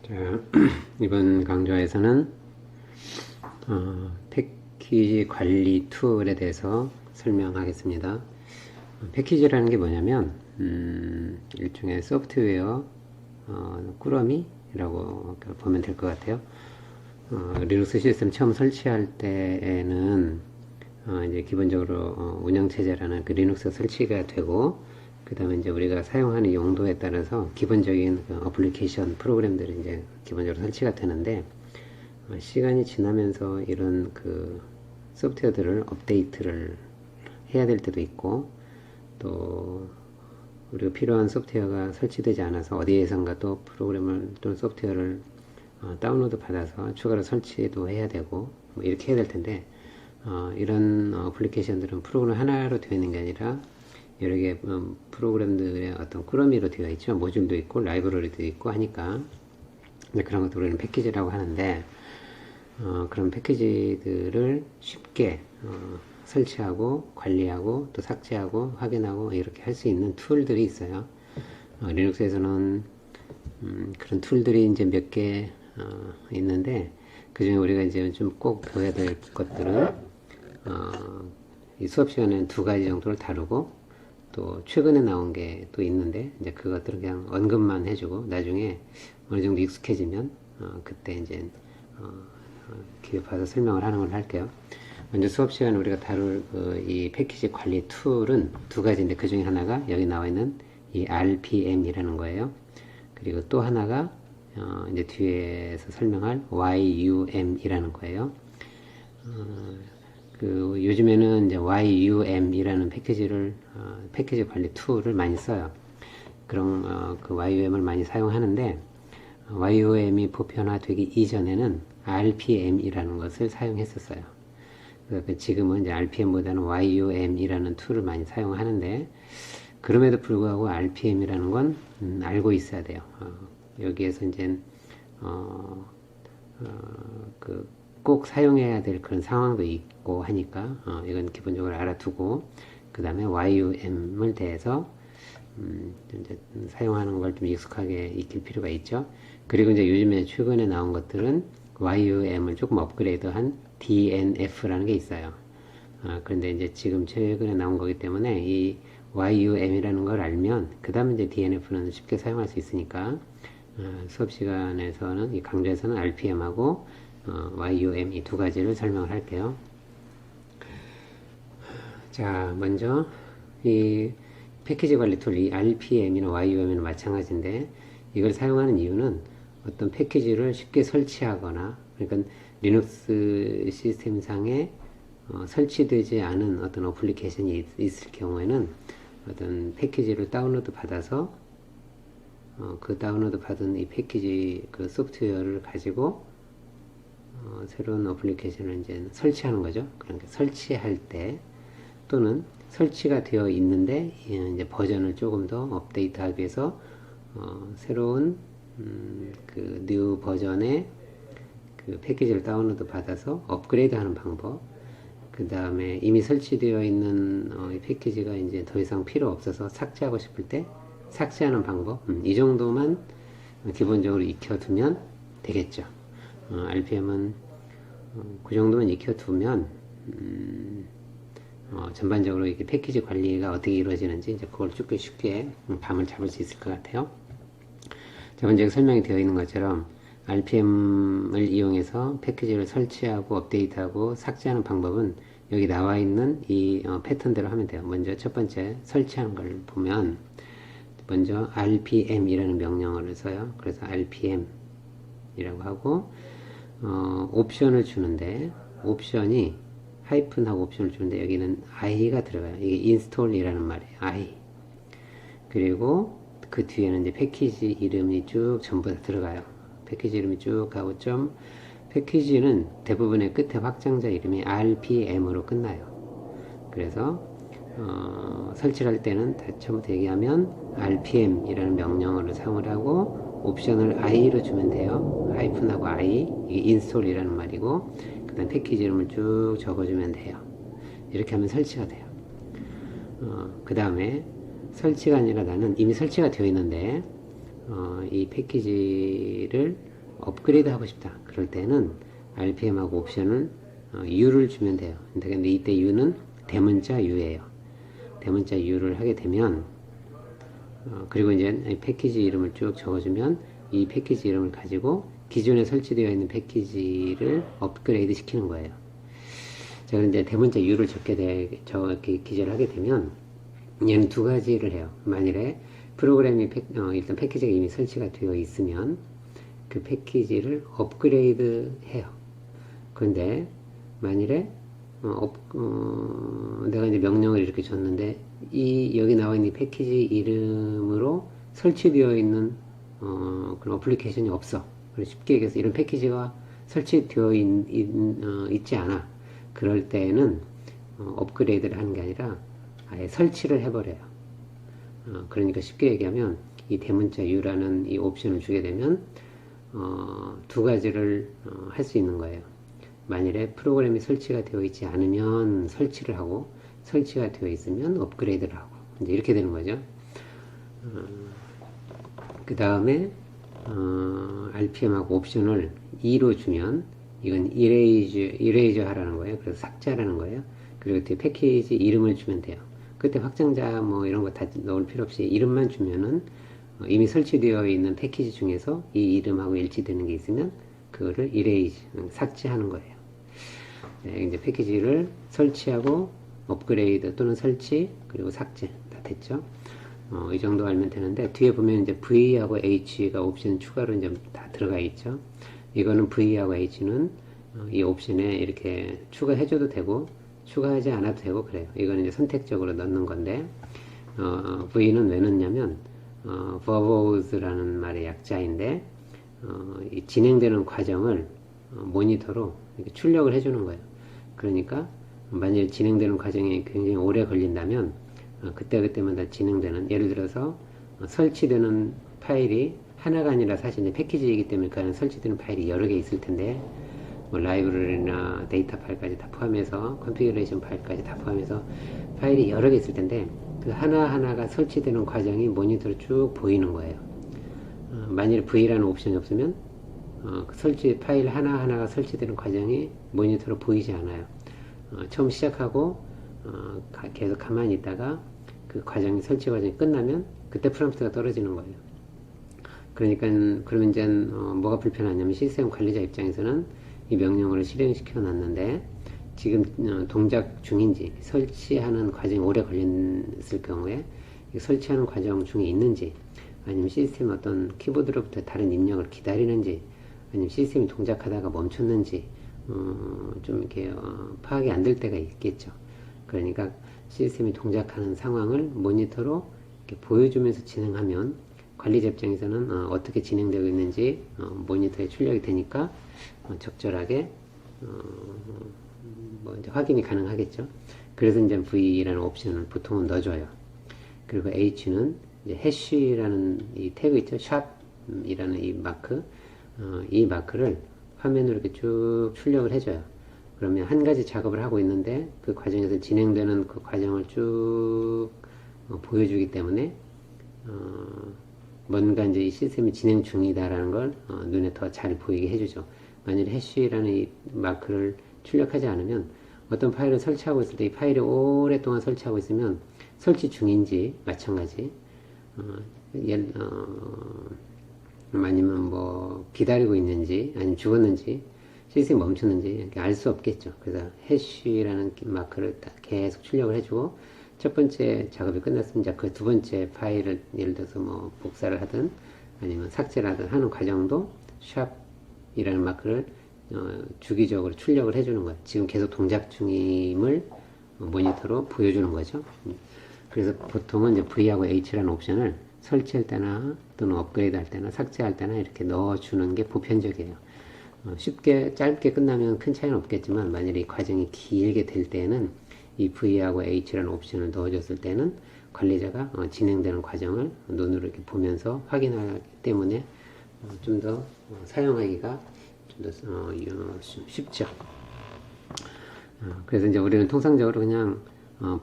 자, 이번 강좌에서는 패키지 관리 툴에 대해서 설명하겠습니다. 패키지라는 게 뭐냐면 일종의 소프트웨어 꾸러미라고 보면 될 것 같아요. 리눅스 시스템 처음 설치할 때에는 이제 기본적으로 운영체제라는 그 리눅스 설치가 되고, 그 다음에 이제 우리가 사용하는 용도에 따라서 기본적인 그 어플리케이션 프로그램들이 이제 기본적으로 설치가 되는데, 시간이 지나면서 이런 그 소프트웨어들을 업데이트를 해야 될 때도 있고, 또 우리가 필요한 소프트웨어가 설치되지 않아서 어디에선가 또 프로그램을 또는 소프트웨어를 다운로드 받아서 추가로 설치도 해야 되고, 뭐 이렇게 해야 될 텐데, 이런 어플리케이션들은 프로그램 하나로 되어 있는 게 아니라 여러 개 프로그램들의 어떤 꾸러미로 되어 있죠. 모듈도 있고 라이브러리도 있고 하니까 그런 것도 우리는 패키지라고 하는데, 그런 패키지들을 쉽게 설치하고 관리하고 또 삭제하고 확인하고 이렇게 할 수 있는 툴들이 있어요. 리눅스에서는 그런 툴들이 이제 몇 개 있는데, 그 중에 우리가 이제 좀 꼭 배워야 될 것들은 이 수업 시간에는 두 가지 정도를 다루고, 또 최근에 나온 게 또 있는데 이제 그것들은 그냥 언급만 해주고, 나중에 어느 정도 익숙해지면 그때 이제 기회 봐서 설명을 하는 걸로 할게요. 먼저 수업 시간에 우리가 다룰 이 패키지 관리 툴은 두 가지인데, 그 중에 하나가 여기 나와 있는 이 RPM이라는 거예요. 그리고 또 하나가 이제 뒤에서 설명할 YUM이라는 거예요. 그 요즘에는 이제 YUM이라는 패키지를 패키지 관리 툴을 많이 써요. 그런 그 YUM을 많이 사용하는데, YUM이 보편화되기 이전에는 RPM이라는 것을 사용했었어요. 그러니까 지금은 이제 RPM보다는 YUM이라는 툴을 많이 사용하는데, 그럼에도 불구하고 RPM이라는 건 알고 있어야 돼요. 여기에서 이제 그 꼭 사용해야 될 그런 상황도 있고 하니까 이건 기본적으로 알아두고, 그 다음에 YUM을 대해서 이제 사용하는 걸 좀 익숙하게 익힐 필요가 있죠. 그리고 이제 요즘에 최근에 나온 것들은 YUM을 조금 업그레이드한 DNF라는 게 있어요. 그런데 이제 지금 최근에 나온 거기 때문에 이 YUM이라는 걸 알면 그 다음에 이제 DNF는 쉽게 사용할 수 있으니까, 수업 시간에서는 이 강좌에서는 RPM하고 YUM 이 두 가지를 설명을 할게요. 자, 먼저 이 패키지 관리 툴, 이 RPM이나 YUM이나 마찬가지인데, 이걸 사용하는 이유는 어떤 패키지를 쉽게 설치하거나, 그러니까 리눅스 시스템상에 설치되지 않은 어떤 어플리케이션이 있을 경우에는 어떤 패키지를 다운로드 받아서 그 다운로드 받은 이 패키지 그 소프트웨어를 가지고 새로운 어플리케이션을 이제 설치하는 거죠. 그러니까 설치할 때, 또는 설치가 되어 있는데 이제 버전을 조금 더 업데이트하기 위해서 새로운 그 뉴 버전의 그 패키지를 다운로드 받아서 업그레이드하는 방법. 그 다음에 이미 설치되어 있는 이 패키지가 이제 더 이상 필요 없어서 삭제하고 싶을 때 삭제하는 방법. 이 정도만 기본적으로 익혀두면 되겠죠. RPM은 그 정도만 익혀두면 전반적으로 이렇게 패키지 관리가 어떻게 이루어지는지 이제 그걸 쉽게 감을 잡을 수 있을 것 같아요. 자, 먼저 설명이 되어 있는 것처럼 RPM을 이용해서 패키지를 설치하고 업데이트하고 삭제하는 방법은 여기 나와 있는 이 패턴대로 하면 돼요. 먼저 첫 번째 설치하는 걸 보면, 먼저 RPM이라는 명령어를 써요. 그래서 RPM이라고 하고 옵션을 주는데, 옵션이 하이픈하고 옵션을 주는데 여기는 i가 들어가요. 이게 install이라는 말이에요. i. 그리고 그 뒤에는 이제 패키지 이름이 쭉 전부 다 들어가요. 패키지 이름이 쭉 가고 점, 패키지는 대부분의 끝에 확장자 이름이 RPM으로 끝나요. 그래서 설치를 할 때는 처음부터 얘기하면 RPM이라는 명령어를 사용을 하고 옵션을 i로 주면 돼요. 하이픈하고 i, 이게 install이라는 말이고, 그 다음 패키지 이름을 쭉 적어주면 돼요. 이렇게 하면 설치가 돼요. 그 다음에 설치가 아니라 나는 이미 설치가 되어 있는데 이 패키지를 업그레이드 하고 싶다. 그럴 때는 RPM하고 옵션을 U를 주면 돼요. 근데 이때 U는 대문자 U예요. 대문자 U를 하게 되면 그리고 이제 패키지 이름을 쭉 적어주면 이 패키지 이름을 가지고 기존에 설치되어 있는 패키지를 업그레이드 시키는 거예요. 자, 그런데 대문자 U를 저렇게 기재를 하게 되면 얘는 두 가지를 해요. 만일에 프로그램이 일단 패키지가 이미 설치가 되어 있으면 그 패키지를 업그레이드 해요. 그런데 만일에 내가 이제 명령을 이렇게 줬는데 여기 나와 있는 패키지 이름으로 설치되어 있는 그런 어플리케이션이 없어. 쉽게 얘기해서 이런 패키지가 설치되어 있지 않아. 그럴 때는 업그레이드를 하는 게 아니라 아예 설치를 해버려요. 그러니까 쉽게 얘기하면 이 대문자 U라는 이 옵션을 주게 되면 두 가지를 할 수 있는 거예요. 만일에 프로그램이 설치가 되어 있지 않으면 설치를 하고 설치가 되어 있으면 업그레이드를 하고 이제 이렇게 되는 거죠. 그 다음에 RPM하고 옵션을 2로 주면 이건 이레이저 하라는 거예요. 그래서 삭제하라는 거예요. 그리고 뒤에 패키지 이름을 주면 돼요. 그때 확장자 뭐 이런 거 다 넣을 필요 없이 이름만 주면은 이미 설치되어 있는 패키지 중에서 이 이름하고 일치되는 게 있으면 그거를 삭제하는 거예요. 네, 이제 패키지를 설치하고 업그레이드 또는 설치 그리고 삭제 다 됐죠. 이 정도 알면 되는데 뒤에 보면 이제 V하고 H가 옵션 추가로 이제 다 들어가 있죠. 이거는 V하고 H는 이 옵션에 이렇게 추가해줘도 되고 추가하지 않아도 되고 그래요. 이거는 이제 선택적으로 넣는 건데 V는 왜 넣냐면 verbose라는 말의 약자인데 이 진행되는 과정을 모니터로 이렇게 출력을 해주는 거예요. 그러니까 만일 진행되는 과정이 굉장히 오래 걸린다면 그때그때마다 진행되는 예를 들어서 설치되는 파일이 하나가 아니라 사실 이제 패키지이기 때문에 그 안에 설치되는 파일이 여러 개 있을 텐데 뭐 라이브러리나 데이터 파일까지 다 포함해서 컨피그레이션 파일까지 다 포함해서 파일이 여러 개 있을 텐데 그 하나하나가 설치되는 과정이 모니터로 쭉 보이는 거예요. 만일 V라는 옵션이 없으면 설치 파일 하나하나가 설치되는 과정이 모니터로 보이지 않아요. 처음 시작하고 계속 가만히 있다가 그 과정이 설치 과정이 끝나면 그때 프롬프트가 떨어지는 거예요. 그러니까 그러면 이제 뭐가 불편하냐면 시스템 관리자 입장에서는 이 명령어를 실행시켜 놨는데 지금 동작 중인지 설치하는 과정이 오래 걸렸을 경우에 설치하는 과정 중에 있는지 아니면 시스템 어떤 키보드로부터 다른 입력을 기다리는지 아니면 시스템이 동작하다가 멈췄는지 좀 이렇게 파악이 안 될 때가 있겠죠. 그러니까 시스템이 동작하는 상황을 모니터로 이렇게 보여주면서 진행하면 관리자 입장에서는 어떻게 진행되고 있는지 모니터에 출력이 되니까 적절하게 뭐 이제 확인이 가능하겠죠. 그래서 이제 V라는 옵션을 보통은 넣어줘요. 그리고 H는 이제 해시라는 이 태그 있죠. 샵이라는 이 마크, 이 마크를 화면으로 이렇게 쭉 출력을 해줘요. 그러면 한 가지 작업을 하고 있는데 그 과정에서 진행되는 그 과정을 쭉 보여주기 때문에 뭔가 이제 이 시스템이 진행 중이다라는 걸 눈에 더 잘 보이게 해주죠. 만일 해시라는 이 마크를 출력하지 않으면 어떤 파일을 설치하고 있을 때 이 파일이 오랫동안 설치하고 있으면 설치 중인지 마찬가지 아니면 뭐 기다리고 있는지 아니면 죽었는지 시스템이 멈췄는지 알 수 없겠죠. 그래서 해시라는 마크를 계속 출력을 해주고 첫 번째 작업이 끝났으면 이제 그 두 번째 파일을 예를 들어서 뭐 복사를 하든 아니면 삭제를 하든 하는 과정도 샵이라는 마크를 주기적으로 출력을 해주는 거예요. 지금 계속 동작 중임을 모니터로 보여주는 거죠. 그래서 보통은 이제 V하고 H라는 옵션을 설치할 때나 또는 업그레이드 할 때나 삭제할 때나 이렇게 넣어주는 게 보편적이에요. 쉽게 짧게 끝나면 큰 차이는 없겠지만 만약에 이 과정이 길게 될 때는 이 V하고 H라는 옵션을 넣어줬을 때는 관리자가 진행되는 과정을 눈으로 이렇게 보면서 확인하기 때문에 좀 더 사용하기가 좀 더 쉽죠. 그래서 이제 우리는 통상적으로 그냥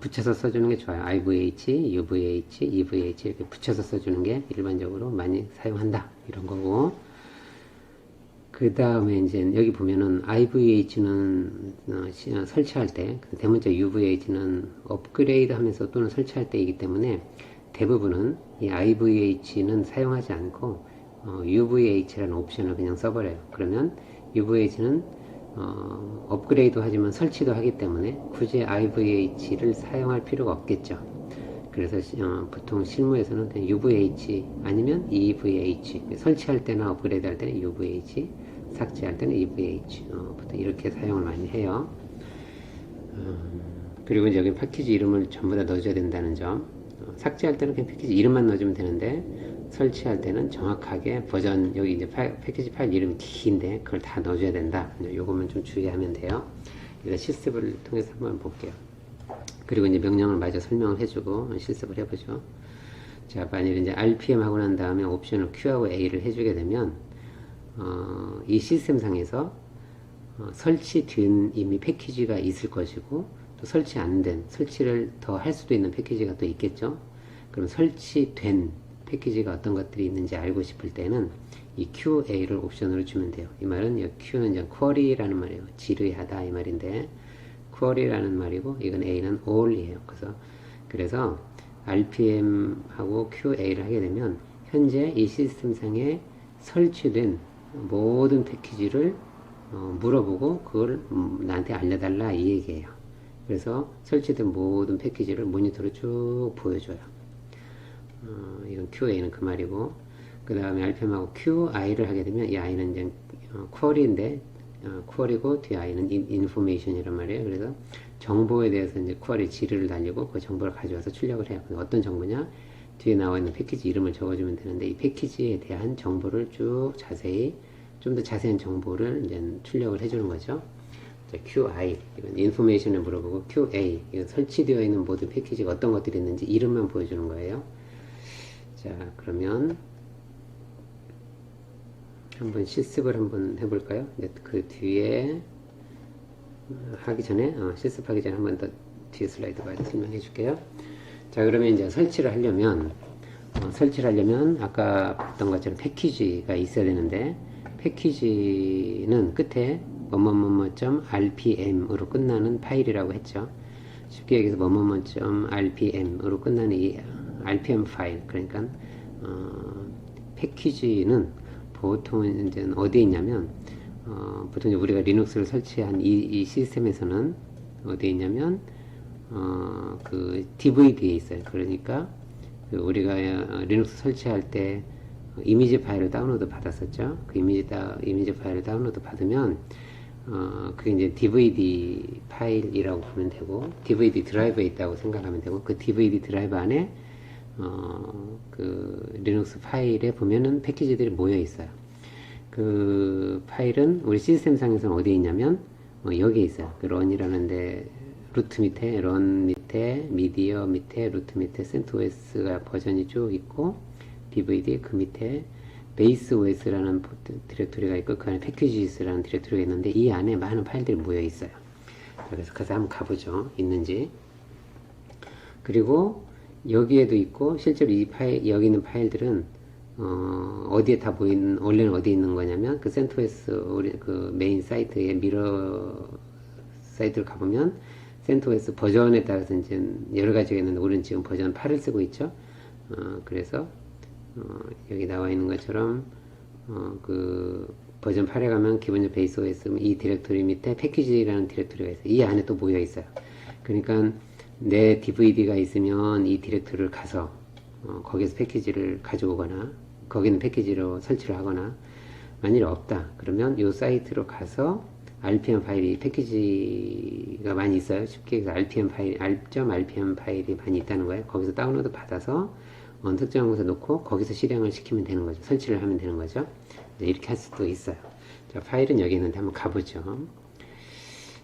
붙여서 써주는 게 좋아요. IVH, UVH, EVH 이렇게 붙여서 써주는 게 일반적으로 많이 사용한다. 이런 거고. 그 다음에 이제 여기 보면은 IVH는 설치할 때, 대문자 UVH는 업그레이드 하면서 또는 설치할 때이기 때문에 대부분은 이 IVH는 사용하지 않고 UVH라는 옵션을 그냥 써버려요. 그러면 UVH는 업그레이드 하지만 설치도 하기 때문에 굳이 IVH를 사용할 필요가 없겠죠. 그래서 보통 실무에서는 그냥 UVH 아니면 EVH 설치할 때나 업그레이드 할 때는 UVH, 삭제할 때는 EVH 보통 이렇게 사용을 많이 해요. 그리고 이제 여기 패키지 이름을 전부 다 넣어줘야 된다는 점. 삭제할 때는 그냥 패키지 이름만 넣어주면 되는데 설치할 때는 정확하게 버전, 여기 이제 패키지 파일 이름이 긴데 그걸 다 넣어줘야 된다. 요거만 좀 주의하면 돼요. 이거 실습을 통해서 한번 볼게요. 그리고 이제 명령을 마저 설명을 해주고 실습을 해보죠. 자, 만일 이제 RPM 하고 난 다음에 옵션을 Q하고 A를 해주게 되면 이 시스템상에서 설치된 이미 패키지가 있을 것이고 또 설치 안 된, 설치를 더 할 수도 있는 패키지가 또 있겠죠. 그럼 설치된 패키지가 어떤 것들이 있는지 알고 싶을 때는 이 QA를 옵션으로 주면 돼요. 이 말은 이 Q는 이제 query라는 말이에요. 지르하다 이 말인데 query라는 말이고 이건 A는 all이에요. 그래서 RPM하고 QA를 하게 되면 현재 이 시스템상에 설치된 모든 패키지를 물어보고 그걸 나한테 알려달라 이 얘기예요. 그래서 설치된 모든 패키지를 모니터로 쭉 보여줘요. 이건 QA는 그 말이고, 그 다음에 RPM하고 QI를 하게 되면 이 I는 이제 query인데 query고 뒤에 I는 information이란 말이에요. 그래서 정보에 대해서 이제 query 지르를 달리고 그 정보를 가져와서 출력을 해요. 어떤 정보냐? 뒤에 나와 있는 패키지 이름을 적어주면 되는데 이 패키지에 대한 정보를 쭉 자세히 좀 더 자세한 정보를 이제 출력을 해주는 거죠. 자, QI 이건 인포메이션을 물어보고 QA 이건 설치되어 있는 모든 패키지가 어떤 것들이 있는지 이름만 보여주는 거예요. 자, 그러면 한번 실습을 한번 해볼까요? 그 뒤에 하기 전에 실습하기 전에 한번 더 뒤에 슬라이드 봐야 설명해 줄게요. 자, 그러면 이제 설치를 하려면 아까 봤던 것처럼 패키지가 있어야 되는데 패키지는 끝에 뭐뭐뭐뭐.rpm으로 끝나는 파일이라고 했죠. 쉽게 얘기해서 뭐뭐뭐.rpm으로 끝나는 이 rpm 파일, 그러니까 패키지는 보통 이제 어디에 있냐면 보통 우리가 리눅스를 설치한 이 시스템에서는 어디에 있냐면 그 DVD에 있어요. 그러니까 그 우리가 리눅스 설치할 때 이미지 파일을 다운로드 받았었죠. 그 이미지 파일을 다운로드 받으면 그게 이제 DVD 파일이라고 보면 되고 DVD 드라이브에 있다고 생각하면 되고 그 DVD 드라이브 안에 그 리눅스 파일에 보면은 패키지들이 모여 있어요. 그 파일은 우리 시스템 상에서는 어디에 있냐면 여기에 있어요. 그 런이라는데 루트 밑에 런 밑에 미디어 밑에 루트 밑에 CentOS가 버전이 쭉 있고 DVD 그 밑에 베이스 OS라는 디렉토리가 있고 그 안에 패키지스라는 디렉토리가 있는데 이 안에 많은 파일들이 모여 있어요. 그래서 가서 한번 가보죠. 있는지. 그리고 여기에도 있고 실제로 이 파일 여기 있는 파일들은 어디에 다 보이는 원래는 어디에 있는 거냐면 그 CentOS 우리 그 메인 사이트에 미러 사이트를 가보면 CentOS 버전에 따라서 이제 여러 가지가 있는데 우리는 지금 버전 8을 쓰고 있죠. 그래서 여기 나와 있는 것처럼 그 버전 8에 가면 기본적으로 베이스 OS 이 디렉토리 밑에 패키지라는 디렉토리가 있어요. 이 안에 또 모여 있어요. 그러니까 내 DVD가 있으면 이 디렉토리를 가서 거기서 패키지를 가져오거나 거기는 패키지로 설치를 하거나 만일 없다 그러면 이 사이트로 가서 RPM 파일이 패키지가 많이 있어요. 쉽게 해서 RPM 파일, r.rpm 파일이 많이 있다는 거예요. 거기서 다운로드 받아서 어느 특정한 곳에 놓고 거기서 실행을 시키면 되는 거죠. 설치를 하면 되는 거죠. 이렇게 할 수도 있어요. 자, 파일은 여기 있는데 한번 가보죠.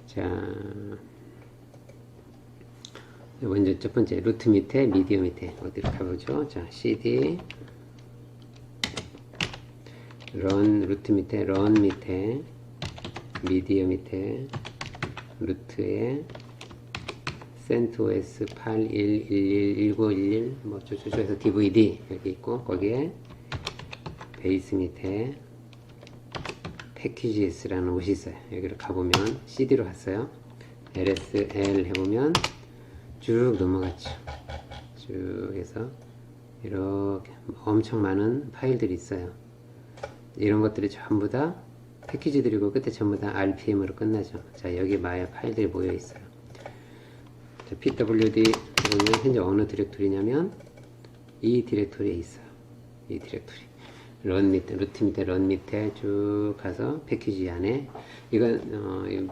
자, 먼저 첫 번째 루트 밑에 미디어 밑에 어디로 가보죠. 자, cd run 루트 밑에 run 밑에 미디어 밑에 루트에 CentOS 81111911 뭐 저쪽에서 해서 DVD 여기 있고, 거기에 베이스 밑에 패키지스라는 곳이 있어요. 여기를 가보면 CD로 갔어요. LSL 해보면 쭉 넘어갔죠. 쭉 해서 이렇게 엄청 많은 파일들이 있어요. 이런 것들이 전부 다 패키지들이고 끝에 전부 다 RPM으로 끝나죠. 자, 여기 파일들이 모여 있어요. 자, pwd 보면 현재 어느 디렉토리냐면 이 디렉토리에 있어요. 이 디렉토리. 런 밑에, 루트 밑에, 런 밑에 쭉 가서 패키지 안에 이건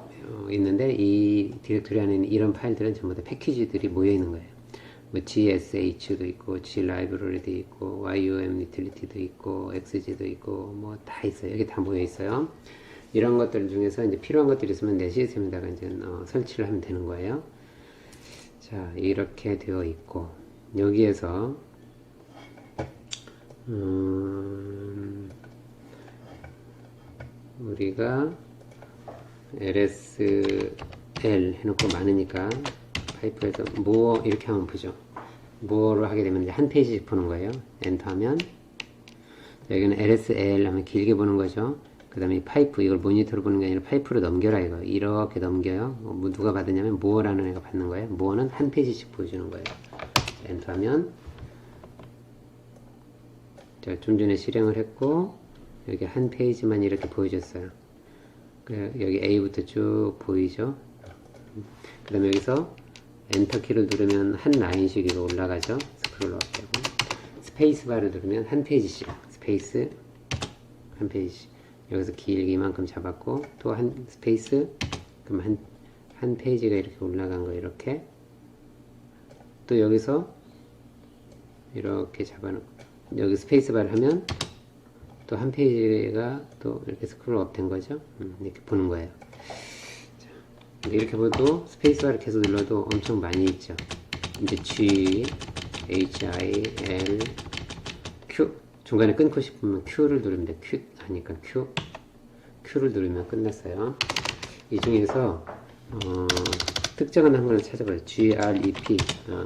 있는데, 이 디렉토리 안에 있는 이런 파일들은 전부 다 패키지들이 모여 있는 거예요. 뭐 GSH도 있고, G-Library도 있고, YUM Utility도 있고, XG도 있고, 뭐 다 있어요. 여기 다 모여 있어요. 이런 것들 중에서 이제 필요한 것들이 있으면 내 시스템에다가 이제 설치를 하면 되는 거예요. 자, 이렇게 되어 있고, 여기에서 우리가 LSL 해놓고 많으니까 파이프에서 more 이렇게 하면 보죠. more를 하게 되면 이제 한 페이지씩 보는 거예요. 엔터 하면 여기는 LSL 하면 길게 보는 거죠. 그 다음에 파이프, 이걸 모니터로 보는 게 아니라 파이프로 넘겨라, 이거. 이렇게 넘겨요. 뭐 누가 받으냐면 more라는 애가 받는 거예요. more는 한 페이지씩 보여주는 거예요. 엔터 하면 자, 좀 전에 실행을 했고, 여기 한 페이지만 이렇게 보여줬어요. 여기 A부터 쭉 보이죠? 그 다음에 여기서 엔터 키를 누르면 한 라인씩 이거 올라가죠? 스크롤업 되고, 스페이스바를 누르면 한 페이지씩, 스페이스, 한 페이지씩. 여기서 길게 이만큼 잡았고, 또 한 스페이스, 그럼 한 페이지가 이렇게 올라간 거, 이렇게. 또 여기서 이렇게 잡아놓고, 여기 스페이스바를 하면 또 한 페이지가 또 이렇게 스크롤업 된 거죠. 이렇게 보는 거예요. 자, 이렇게 봐도 스페이스바를 계속 눌러도 엄청 많이 있죠. 이제 G, H, I, L, Q. 중간에 끊고 싶으면 Q를 누르면 돼. Q 하니까 Q를 누르면 끝났어요. 이 중에서 특정한 한글을 찾아봐요. grep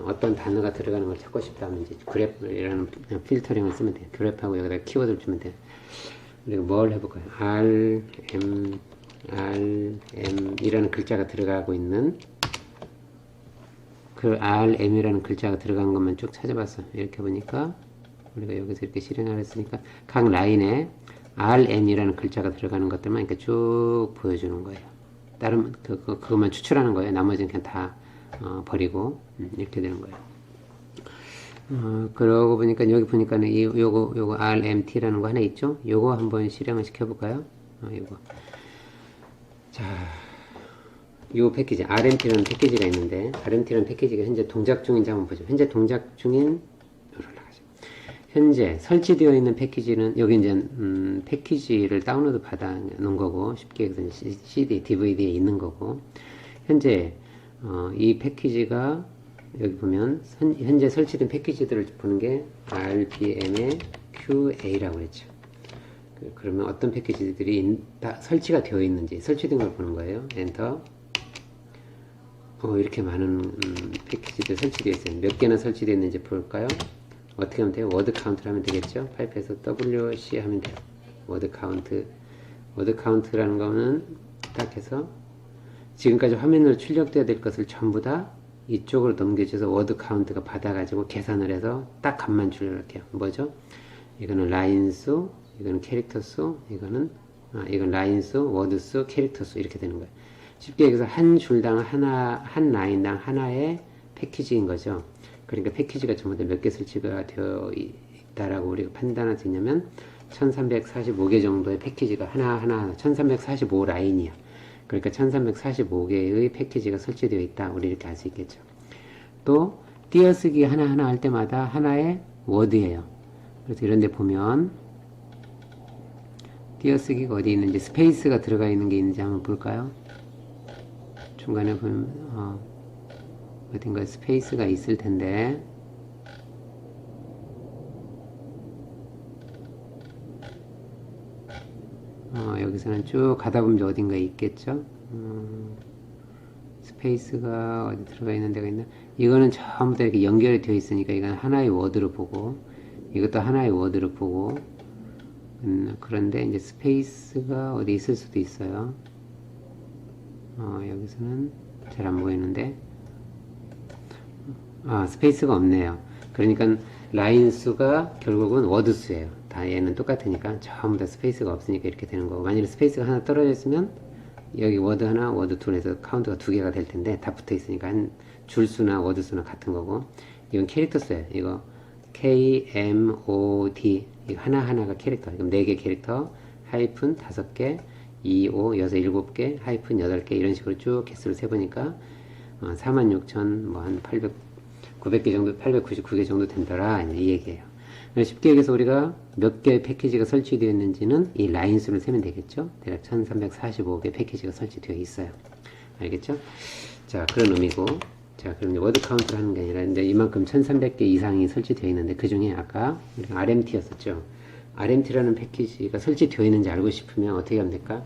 어떤 단어가 들어가는 걸 찾고 싶다 하면 이제 grep이라는 필터링을 쓰면 돼요. grep하고 여기다 키워드를 주면 돼요. 그리고 뭘 해볼까요? rm 이라는 글자가 들어가고 있는 그 rm이라는 글자가 들어간 것만 쭉 찾아봤어. 이렇게 보니까 우리가 여기서 이렇게 실행을 했으니까 각 라인에 rm이라는 글자가 들어가는 것들만 이렇게 쭉 보여주는 거예요. 다른 그것만 추출하는 거예요. 나머지는 그냥 다 버리고 이렇게 되는 거예요. 그러고 보니까 여기 보니까는 요거 RMT라는 거 하나 있죠? 요거 한번 실행을 시켜볼까요? 요거. 자, 요 패키지 RMT라는 패키지가 있는데, RMT라는 패키지가 현재 동작 중인지 한번 보죠. 현재 동작 중인 현재 설치되어 있는 패키지는 여기 이제 패키지를 다운로드 받아 놓은 거고, 쉽게 해서 CD, DVD에 있는 거고, 현재 이 패키지가 여기 보면 현재 설치된 패키지들을 보는 게 RPM의 QA라고 했죠. 그러면 어떤 패키지들이 다 설치가 되어 있는지 설치된 걸 보는 거예요. 엔터. 이렇게 많은 패키지들 설치되어 있어요. 몇 개나 설치되어 있는지 볼까요? 어떻게 하면 돼요? 워드 카운트를 하면 되겠죠? 파이프에서 WC 하면 돼요. 워드 카운트. 워드 카운트라는 거는 딱 해서 지금까지 화면으로 출력되어야 될 것을 전부 다 이쪽으로 넘겨줘서 워드 카운트가 받아가지고 계산을 해서 딱 값만 출력할게요. 뭐죠? 이거는 라인 수, 이거는 캐릭터 수, 이건 라인 수, 워드 수, 캐릭터 수 이렇게 되는 거예요. 쉽게 얘기해서 한 줄당 한 라인당 하나의 패키지인 거죠. 그러니까 패키지가 전부 다 몇 개 설치가 되어 있다라고 우리가 판단할 수 있냐면 1345개 정도의 패키지가 하나 1345 라인이야. 그러니까 1345개의 패키지가 설치되어 있다. 우리 이렇게 알 수 있겠죠. 또 띄어쓰기 하나하나 할 때마다 하나의 워드예요. 그래서 이런 데 보면 띄어쓰기가 어디 있는지, 스페이스가 들어가 있는 게 있는지 한번 볼까요? 중간에 보면 어딘가 스페이스가 있을 텐데, 여기서는 쭉 가다 보면 어딘가 있겠죠? 스페이스가 어디 들어가 있는 데가 있나? 이거는 전부 다 이렇게 연결이 되어 있으니까 이건 하나의 워드로 보고, 이것도 하나의 워드로 보고, 그런데 이제 스페이스가 어디 있을 수도 있어요. 여기서는 잘 안 보이는데, 스페이스가 없네요. 그러니까 라인 수가 결국은 워드 수예요. 다 얘는 똑같으니까 전부 다 스페이스가 없으니까 이렇게 되는 거고, 만약에 스페이스가 하나 떨어져 있으면 여기 워드 하나, 워드 둘에서 카운트가 두 개가 될 텐데 다 붙어 있으니까 한 줄수나 워드 수나 같은 거고, 이건 캐릭터 수예요. 이거 KMOD 이거 하나하나가 캐릭터. 그럼 4개 캐릭터 하이픈 5개 2, 5, 6, 7개 하이픈 8개 이런 식으로 쭉 개수를 세보니까 46,000 뭐 한 800 900개 정도 899개 정도 된다라 이 얘기예요. 쉽게 얘기해서 우리가 몇 개의 패키지가 설치되어 있는지는 이 라인 수를 세면 되겠죠. 대략 1345개 패키지가 설치되어 있어요. 알겠죠? 자, 그런 의미고, 자, 그럼 워드 카운트를 하는 게 아니라 이제 이만큼 1300개 이상이 설치되어 있는데 그 중에 아까 우리가 RMT였었죠. RMT라는 패키지가 설치되어 있는지 알고 싶으면 어떻게 하면 될까?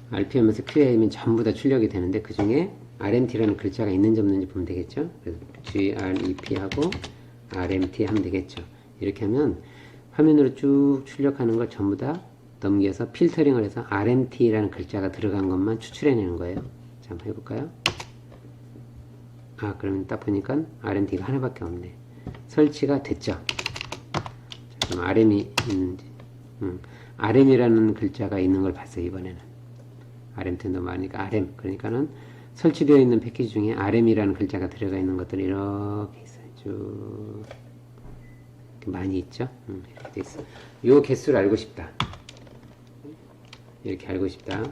RPM에서 QA면 전부 다 출력이 되는데 그 중에 RMT라는 글자가 있는지 없는지 보면 되겠죠. 그래서 GREP하고 RMT 하면 되겠죠. 이렇게 하면 화면으로 쭉 출력하는 걸 전부 다 넘겨서 필터링을 해서 RMT라는 글자가 들어간 것만 추출해내는 거예요. 자, 한번 해볼까요? 그러면 딱 보니까 RMT가 하나밖에 없네. 설치가 됐죠. 자, 그럼 RM이 있는지, RM이라는 글자가 있는 걸 봤어요, 이번에는. RMT도 많으니까 RM. 그러니까는 설치되어 있는 패키지 중에 RM이라는 글자가 들어가 있는 것들이 이렇게 있어요. 쭉. 이렇게 많이 있죠? 이렇게 돼 있어. 요 개수를 알고 싶다. 이렇게 알고 싶다.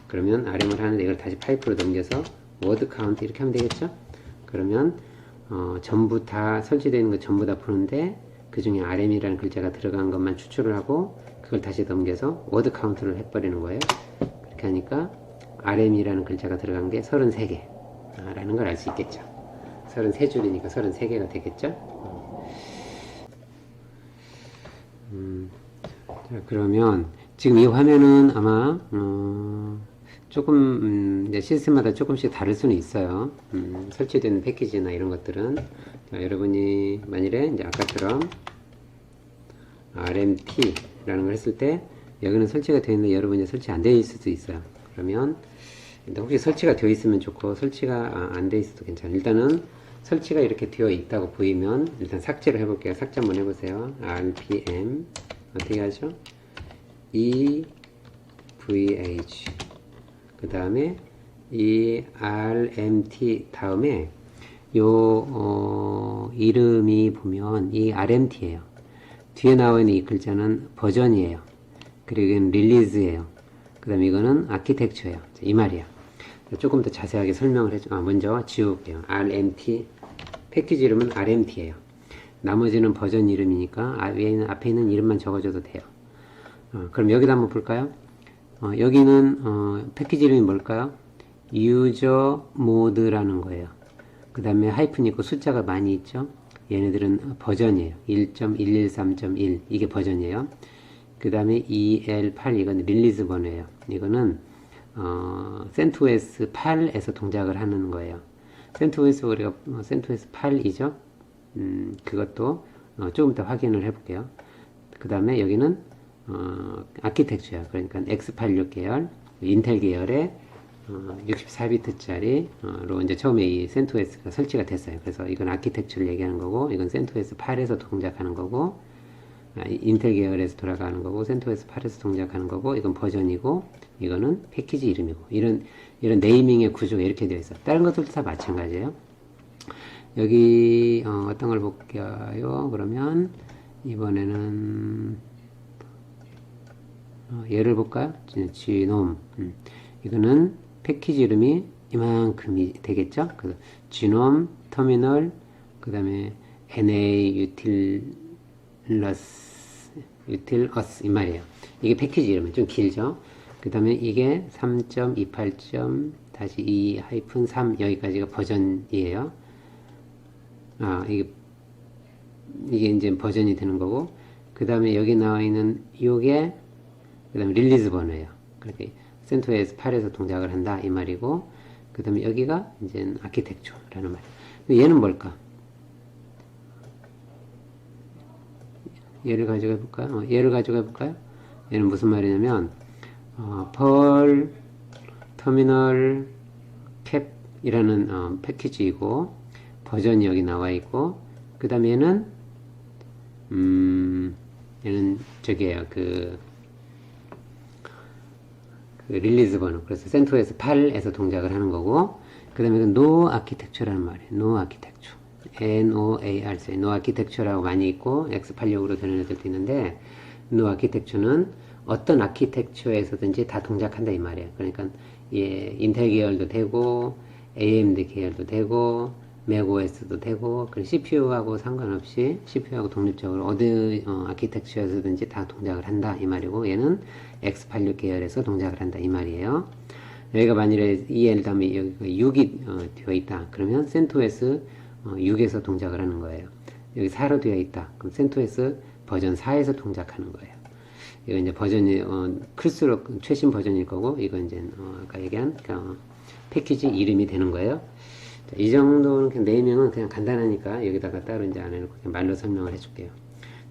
그러면 RM을 하는데 이걸 다시 파이프로 넘겨서 워드 카운트 이렇게 하면 되겠죠? 그러면 전부 다 설치되어 있는 거 전부 다 푸는데 그 중에 RM이라는 글자가 들어간 것만 추출을 하고 그걸 다시 넘겨서 워드 카운트를 해버리는 거예요. 그렇게 하니까 RM이라는 글자가 들어간 게 33개 라는 걸 알 수 있겠죠. 33줄이니까 33개가 되겠죠. 자, 그러면 지금 이 화면은 아마 조금 이제 시스템마다 조금씩 다를 수는 있어요. 설치된 패키지나 이런 것들은. 자, 여러분이 만일에 이제 아까처럼 RMT라는 걸 했을 때 여기는 설치가 되어 있는데 여러분이 설치 안 되어 있을 수도 있어요. 그러면 혹시 설치가 되어 있으면 좋고 설치가 안 되어 있어도 괜찮아요. 일단은 설치가 이렇게 되어 있다고 보이면 일단 삭제를 해볼게요. 삭제 한번 해보세요. RPM 어떻게 하죠? EVH 그 다음에 이 RMT 다음에 요 이름이 보면 이 RMT예요. 뒤에 나와 있는 이 글자는 버전이에요. 그리고 이건 릴리즈예요. 그 다음에 이거는 아키텍처예요. 이 말이야. 조금 더 자세하게 설명을 해줘. 먼저 지울게요. RMT 패키지 이름은 RMT예요. 나머지는 버전 이름이니까 앞에 있는 이름만 적어줘도 돼요. 그럼 여기다 한번 볼까요? 여기는 패키지 이름이 뭘까요? 유저 모드라는 거예요. 그 다음에 하이픈 있고 숫자가 많이 있죠. 얘네들은 버전이에요. 1.113.1 이게 버전이에요. 그 다음에 EL8 이건 릴리즈 번호예요. 이거는 CentOS 8에서 동작을 하는 거예요. CentOS 우리가 CentOS 8이죠. 그것도 조금 더 확인을 해볼게요. 그 다음에 여기는 아키텍처야. 그러니까 X86 계열, 인텔 계열의 64비트짜리로 이제 처음에 이 CentOS가 설치가 됐어요. 그래서 이건 아키텍처를 얘기하는 거고, 이건 CentOS 8에서 동작하는 거고, 인텔 계열에서 돌아가는 거고, CentOS 8에서 동작하는 거고, 이건 버전이고, 이거는 패키지 이름이고, 이런 네이밍의 구조가 이렇게 되어 있어요. 다른 것들도 다 마찬가지예요. 여기 어떤 걸 볼게요. 그러면 이번에는 얘를 볼까요? 지놈. 이거는 패키지 이름이 이만큼이 되겠죠? 그래서 지놈 터미널, 그 다음에 NA util us 이 말이에요. 이게 패키지 이름이 좀 길죠? 그 다음에 이게 3.28.-2-3 여기까지가 버전이에요. 이게 이제 버전이 되는 거고, 그 다음에 여기 나와 있는 요게 그 다음에 릴리즈 번호예요. 그렇게 센토스 8에서 동작을 한다 이 말이고, 그 다음에 여기가 이제 아키텍처라는 말이에요. 얘는 뭘까? 얘를 가지고 해볼까요? 얘를 가지고 해볼까요? 얘는 무슨 말이냐면 펄 터미널 캡이라는 패키지이고, 버전이 여기 나와 있고, 그 다음에 얘는 저기에요. 그 릴리즈 번호. 그래서 센토스 8에서 동작을 하는 거고, 그 다음에 노 아키텍처라는 말이에요. 노 아키텍처. NOARC. 노 아키텍처라고 많이 있고, X86으로 되는 애들도 있는데, 노 아키텍처는 어떤 아키텍처에서든지 다 동작한다 이 말이에요. 그러니까 예, 인텔 계열도 되고, AMD 계열도 되고, 맥OS도 되고, 그 CPU하고 상관없이 CPU하고 독립적으로 어디 아키텍처에서든지 다 동작을 한다 이 말이고, 얘는 X86 계열에서 동작을 한다 이 말이에요. 여기가 만일에 EL 다음에 여기가 6이 되어 있다 그러면 센토스 6에서 동작을 하는 거예요. 여기 4로 되어 있다 그럼 센토스 버전 4에서 동작하는 거예요. 이거 이제 버전이 클수록 최신 버전일 거고, 이거 이제 아까 얘기한 패키지 이름이 되는 거예요. 자, 이 정도는 그냥 네이밍은 그냥 간단하니까 여기다가 따로 이제 안 해놓고 그냥 말로 설명을 해줄게요.